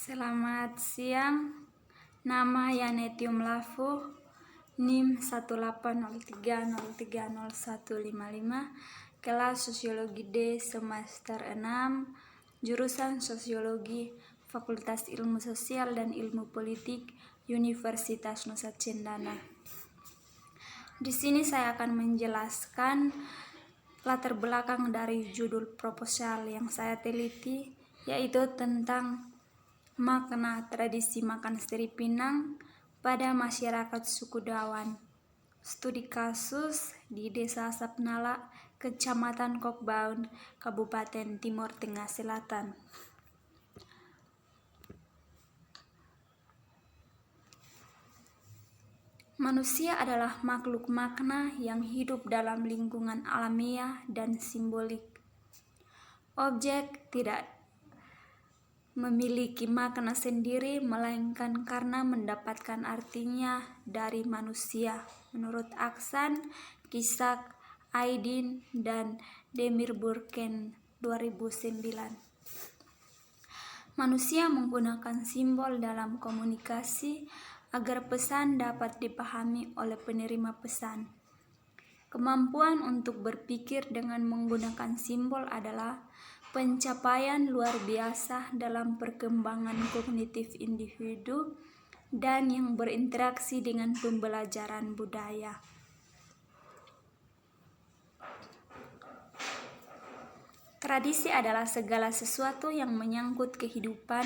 Selamat siang, nama Yanetium Lafu, NIM 18030300155, kelas Sosiologi D semester 6, jurusan Sosiologi, Fakultas Ilmu Sosial dan Ilmu Politik, Universitas Nusa Cendana. Di sini saya akan menjelaskan latar belakang dari judul proposal yang saya teliti, yaitu tentang makna tradisi makan seri pinang pada masyarakat suku Dawan. Studi kasus di Desa Sapnala, Kecamatan Kokbaun, Kabupaten Timur Tengah Selatan. Manusia adalah makhluk makna yang hidup dalam lingkungan alamiah dan simbolik. Objek tidak memiliki makna sendiri, melainkan karena mendapatkan artinya dari manusia. Menurut Aksan, Kisak, Aydin, dan Demir Burken 2009. Manusia menggunakan simbol dalam komunikasi agar pesan dapat dipahami oleh penerima pesan. Kemampuan untuk berpikir dengan menggunakan simbol adalah pencapaian luar biasa dalam perkembangan kognitif individu dan yang berinteraksi dengan pembelajaran budaya. Tradisi adalah segala sesuatu yang menyangkut kehidupan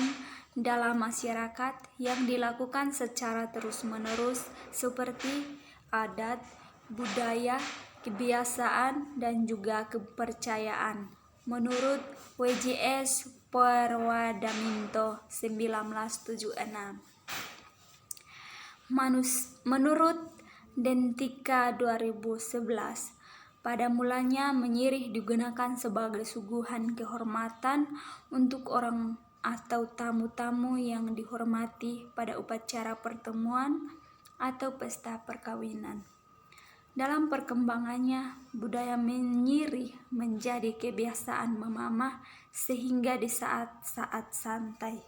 dalam masyarakat yang dilakukan secara terus-menerus, seperti adat, budaya, kebiasaan, dan juga kepercayaan. Menurut WJS Purwadaminto 1976. Menurut Dentika 2011, pada mulanya menyirih digunakan sebagai suguhan kehormatan untuk orang atau tamu-tamu yang dihormati pada upacara pertemuan atau pesta perkawinan. Dalam perkembangannya, budaya menyirih menjadi kebiasaan memamah sehingga di saat-saat santai.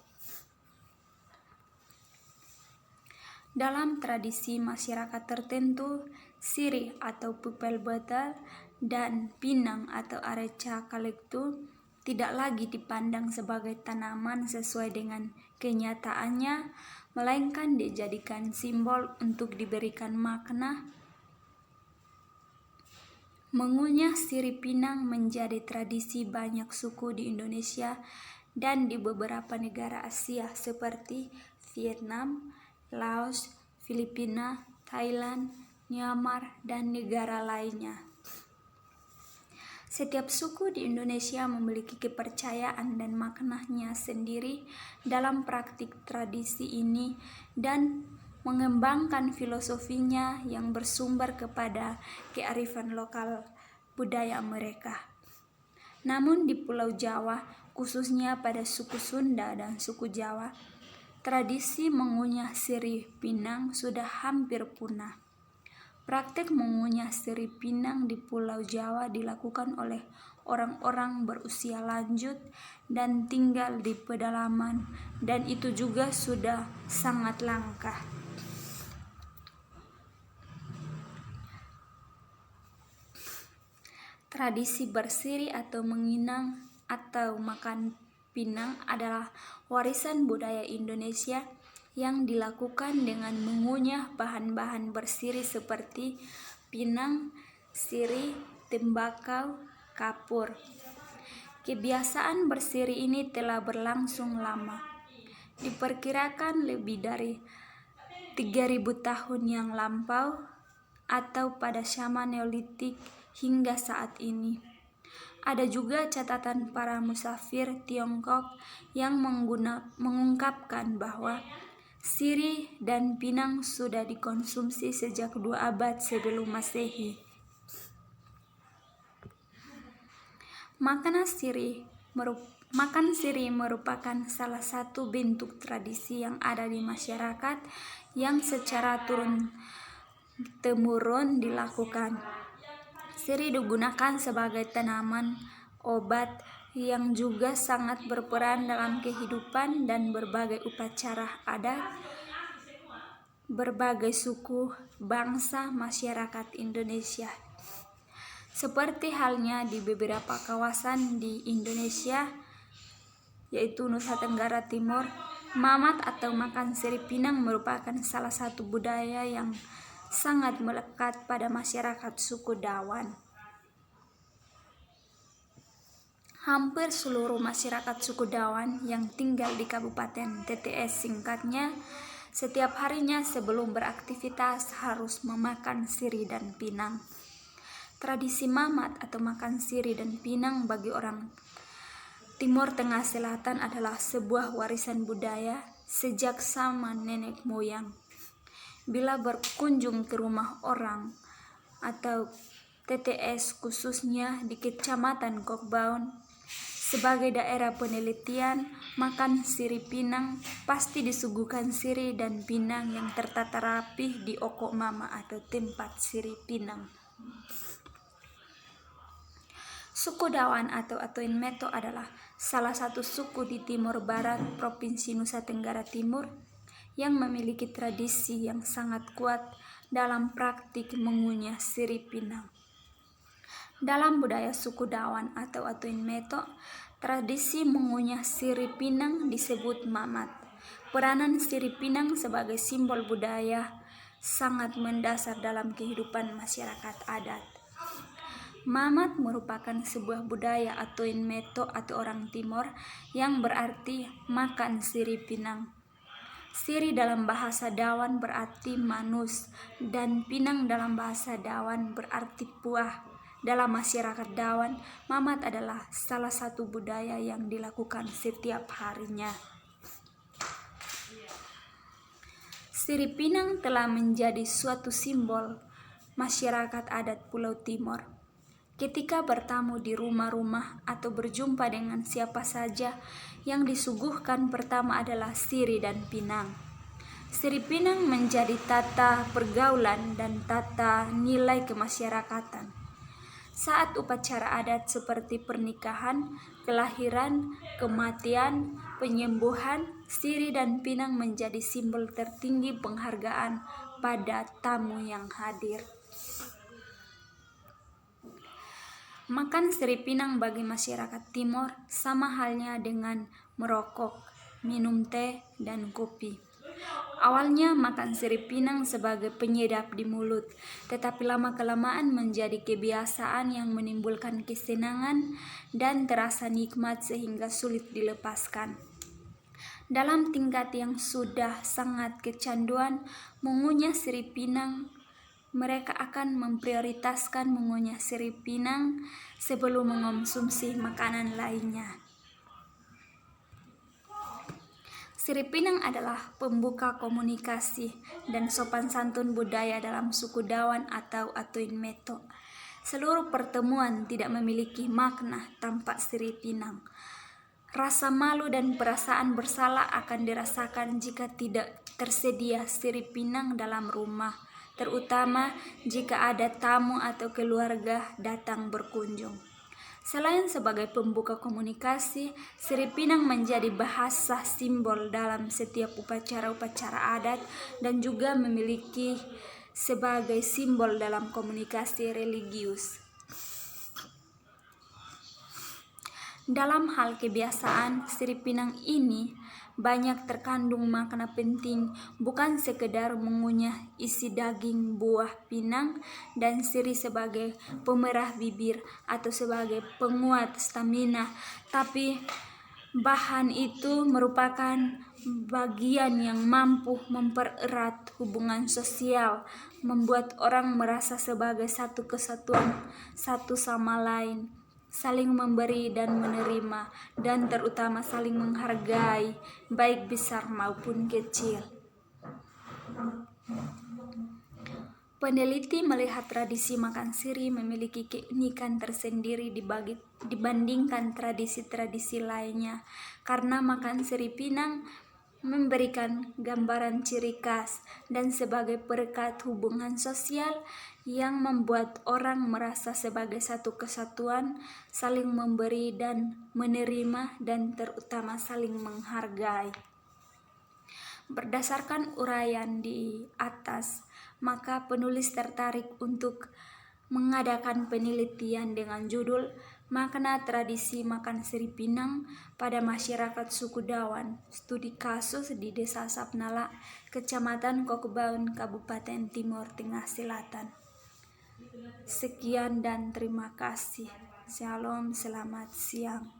Dalam tradisi masyarakat tertentu, sirih atau pupel betel dan pinang atau areca calectu tidak lagi dipandang sebagai tanaman sesuai dengan kenyataannya, melainkan dijadikan simbol untuk diberikan makna. Mengunyah sirih pinang menjadi tradisi banyak suku di Indonesia dan di beberapa negara Asia seperti Vietnam, Laos, Filipina, Thailand, Myanmar, dan negara lainnya. Setiap suku di Indonesia memiliki kepercayaan dan maknanya sendiri dalam praktik tradisi ini dan mengembangkan filosofinya yang bersumber kepada kearifan lokal budaya mereka. Namun di Pulau Jawa, khususnya pada suku Sunda dan suku Jawa, tradisi mengunyah sirih pinang sudah hampir punah. Praktik mengunyah sirih pinang di Pulau Jawa dilakukan oleh orang-orang berusia lanjut dan tinggal di pedalaman, dan itu juga sudah sangat langka. Tradisi bersirih atau menginang atau makan pinang adalah warisan budaya Indonesia yang dilakukan dengan mengunyah bahan-bahan bersirih seperti pinang, sirih, tembakau, kapur. Kebiasaan bersirih ini telah berlangsung lama. Diperkirakan lebih dari 3.000 tahun yang lampau atau pada zaman Neolitik hingga saat ini. Ada juga catatan para musafir Tiongkok yang mengungkapkan bahwa sirih dan pinang sudah dikonsumsi sejak 2 abad sebelum Masehi. Makan sirih merupakan salah satu bentuk tradisi yang ada di masyarakat yang secara turun-temurun dilakukan. Sirih digunakan sebagai tanaman obat yang juga sangat berperan dalam kehidupan dan berbagai upacara adat berbagai suku, bangsa, masyarakat Indonesia. Seperti halnya di beberapa kawasan di Indonesia, yaitu Nusa Tenggara Timur, mamat atau makan sirip pinang merupakan salah satu budaya yang sangat melekat pada masyarakat suku Dawan. Hampir seluruh masyarakat suku Dawan yang tinggal di Kabupaten TTS singkatnya, setiap harinya sebelum beraktivitas harus memakan siri dan pinang. Tradisi mamat atau makan siri dan pinang bagi orang Timur Tengah Selatan adalah sebuah warisan budaya sejak zaman nenek moyang. Bila berkunjung ke rumah orang atau TTS khususnya di Kecamatan Kokbaun, sebagai daerah penelitian, makan siri pinang pasti disuguhkan siri dan pinang yang tertata rapih di oko mama atau tempat siri pinang. Suku Dawan atau Atoin Meto adalah salah satu suku di Timur Barat Provinsi Nusa Tenggara Timur yang memiliki tradisi yang sangat kuat dalam praktik mengunyah siri pinang. Dalam budaya suku Dawan atau Atoin Meto, tradisi mengunyah siri pinang disebut mamat. Peranan siri pinang sebagai simbol budaya sangat mendasar dalam kehidupan masyarakat adat. Mamat merupakan sebuah budaya Atoin Meto atau orang Timur yang berarti makan siri pinang. Siri dalam bahasa Dawan berarti manus dan pinang dalam bahasa Dawan berarti buah. Dalam masyarakat Dawan, mamat adalah salah satu budaya yang dilakukan setiap harinya. Siri pinang telah menjadi suatu simbol masyarakat adat Pulau Timur. Ketika bertamu di rumah-rumah atau berjumpa dengan siapa saja, yang disuguhkan pertama adalah siri dan pinang. Siri pinang menjadi tata pergaulan dan tata nilai kemasyarakatan. Saat upacara adat seperti pernikahan, kelahiran, kematian, penyembuhan, siri dan pinang menjadi simbol tertinggi penghargaan pada tamu yang hadir. Makan siri pinang bagi masyarakat Timur sama halnya dengan merokok, minum teh, dan kopi. Awalnya makan siri pinang sebagai penyedap di mulut, tetapi lama-kelamaan menjadi kebiasaan yang menimbulkan kesenangan dan terasa nikmat sehingga sulit dilepaskan. Dalam tingkat yang sudah sangat kecanduan mengunyah siri pinang, mereka akan memprioritaskan mengunyah siri pinang sebelum mengonsumsi makanan lainnya. Siri pinang adalah pembuka komunikasi dan sopan santun budaya dalam suku Dawan atau Atoin Meto. Seluruh pertemuan tidak memiliki makna tanpa siri pinang. Rasa malu dan perasaan bersalah akan dirasakan jika tidak tersedia siri pinang dalam rumah, terutama jika ada tamu atau keluarga datang berkunjung. Selain sebagai pembuka komunikasi, siri pinang menjadi bahasa simbol dalam setiap upacara-upacara adat dan juga memiliki sebagai simbol dalam komunikasi religius. Dalam hal kebiasaan, siri pinang ini banyak terkandung makna penting, bukan sekedar mengunyah isi daging buah pinang dan siri sebagai pemerah bibir atau sebagai penguat stamina, tapi bahan itu merupakan bagian yang mampu mempererat hubungan sosial, membuat orang merasa sebagai satu kesatuan satu sama lain, saling memberi dan menerima, dan terutama saling menghargai, baik besar maupun kecil. Peneliti melihat tradisi makan siri memiliki keunikan tersendiri dibandingkan tradisi-tradisi lainnya, karena makan siri pinang memberikan gambaran ciri khas dan sebagai perekat hubungan sosial yang membuat orang merasa sebagai satu kesatuan, saling memberi dan menerima, dan terutama saling menghargai. Berdasarkan uraian di atas, maka penulis tertarik untuk mengadakan penelitian dengan judul Makna Tradisi Makan Seri Pinang pada Masyarakat Suku Dawan, Studi Kasus di Desa Sapnala, Kecamatan Kokebaun, Kabupaten Timur Tengah Selatan. Sekian dan terima kasih. Shalom, selamat siang.